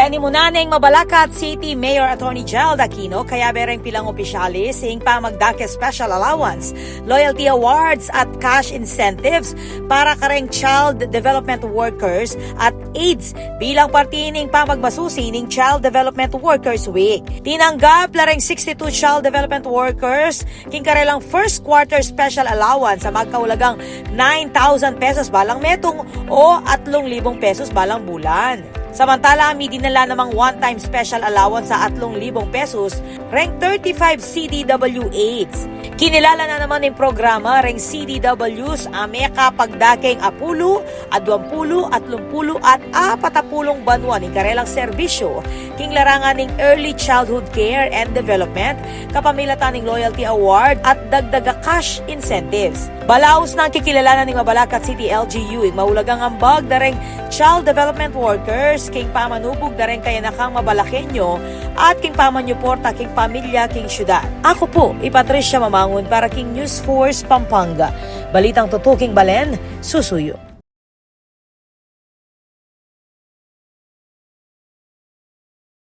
Kanimunaneng Mabalacat City Mayor Attorney Gerald Aquino kaya bereng pilang opisyalis hing pamagdake special allowance, loyalty awards at cash incentives para kareng child development workers at aides bilang partining pamagbasusi ning Child Development Workers Week. Tinanggap lareng 62 child development workers king karelang first quarter special allowance sa magkaulagang 9,000 pesos balang metong o 3,000 pesos balang bulan. Samantala, may dinala namang one-time special allowance sa 3,000 pesos, rank 35 CDW-8s. Kinilala na naman ng programa rank CDWs ameka pagdaking 10, 20, 30 at 40 banwa ng karelang serbisyo king larangan ng early childhood care and development, kapamilatan ng loyalty award at dagdaga cash incentives. Balaos na ang kikilalanan ng Mabalacat City LGU ing maulagang ambag dareng child development workers king pamanubog dareng kaya nakang Mabalakenyo at king pamanyuporta king pamilya king syudad. Ako po, Patricia Mamangon para king News Force Pampanga. Balitang tutuking Balen, susuyo.